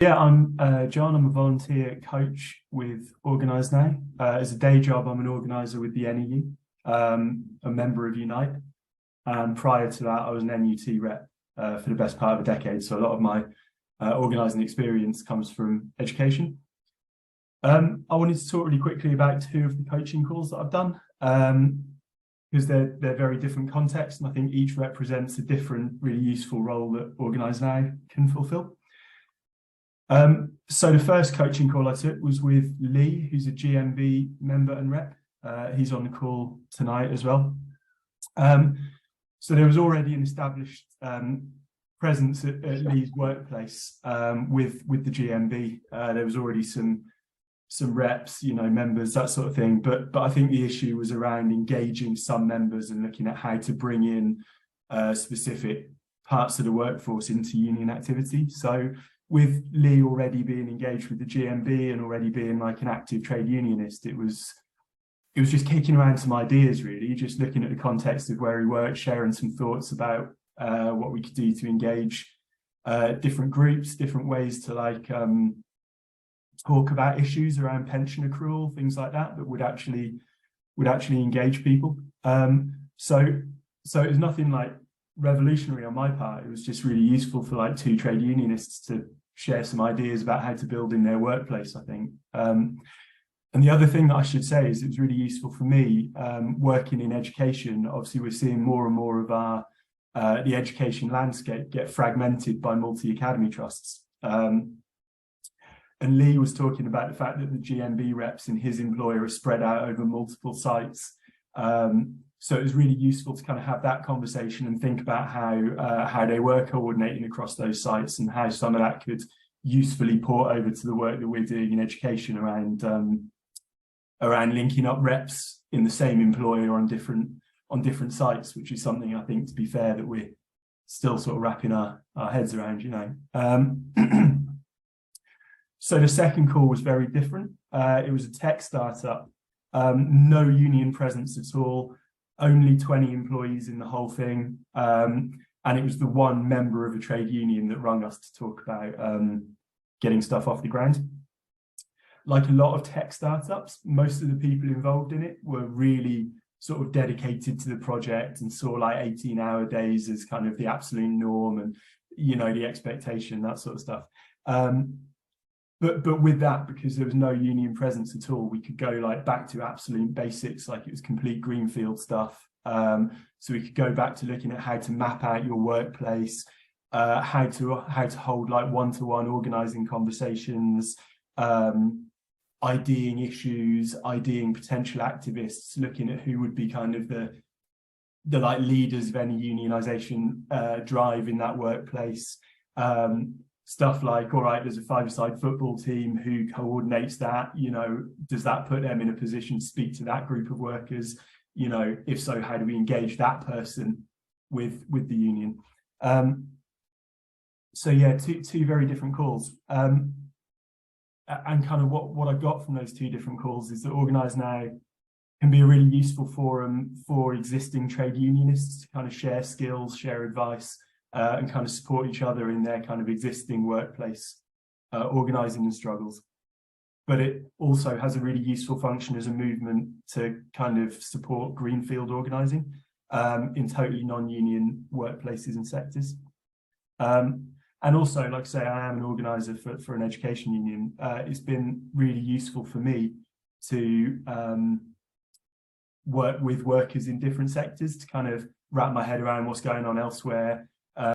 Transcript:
Yeah, I'm John. I'm a volunteer coach with Organise Now. As a day job, I'm an organiser with the NEU, a member of Unite. And prior to that, I was an NUT rep for the best part of a decade. So a lot of my organising experience comes from education. I wanted to talk really quickly about two of the coaching calls that I've done, because they're very different contexts, and I think each represents a different, really useful role that Organise Now can fulfil. So the first coaching call I took was with Lee, who's a GMB member and rep. He's on the call tonight as well. So there was already an established presence at Lee's workplace with the GMB. There was already some reps, members, that sort of thing. But I think the issue was around engaging some members and looking at how to bring in specific parts of the workforce into union activity. So with Lee already being engaged with the GMB and already being like an active trade unionist, it was just kicking around some ideas, really, just looking at the context of where he worked, sharing some thoughts about what we could do to engage different groups, different ways to talk about issues around pension accrual, things like that would actually engage people. So it was nothing like revolutionary on my part. It was just really useful for like two trade unionists to share some ideas about how to build in their workplace, I think. And the other thing that I should say is it was really useful for me working in education. Obviously, we're seeing more and more of our the education landscape get fragmented by multi-academy trusts. And Lee was talking about the fact that the GMB reps in his employer are spread out over multiple sites. So it was really useful to kind of have that conversation and think about how they were coordinating across those sites and how some of that could usefully port over to the work that we're doing in education around linking up reps in the same employer on different sites, which is something, I think, to be fair, that we're still sort of wrapping our heads around, So the second call was very different. It was a tech startup, no union presence at all, only 20 employees in the whole thing. And it was the one member of a trade union that rang us to talk about getting stuff off the ground. Like a lot of tech startups, most of the people involved in it were really sort of dedicated to the project and saw like 18-hour days as kind of the absolute norm and, the expectation, that sort of stuff. But with that, because there was no union presence at all, we could go like back to absolute basics, like it was complete greenfield stuff. So we could go back to looking at how to map out your workplace, how to hold like one-to-one organizing conversations, IDing issues, IDing potential activists, looking at who would be kind of the like leaders of any unionization drive in that workplace. Stuff like, all right, there's a five-a-side football team, who coordinates that? Does that put them in a position to speak to that group of workers? If so, how do we engage that person with the union? So yeah, two very different calls. And kind of what I got from those two different calls is that Organise Now can be a really useful forum for existing trade unionists to kind of share skills, share advice, and kind of support each other in their kind of existing workplace organising and struggles. But it also has a really useful function as a movement to kind of support greenfield organising in totally non-union workplaces and sectors. And also, like I say, I am an organiser for an education union. It's been really useful for me to work with workers in different sectors to kind of wrap my head around what's going on elsewhere,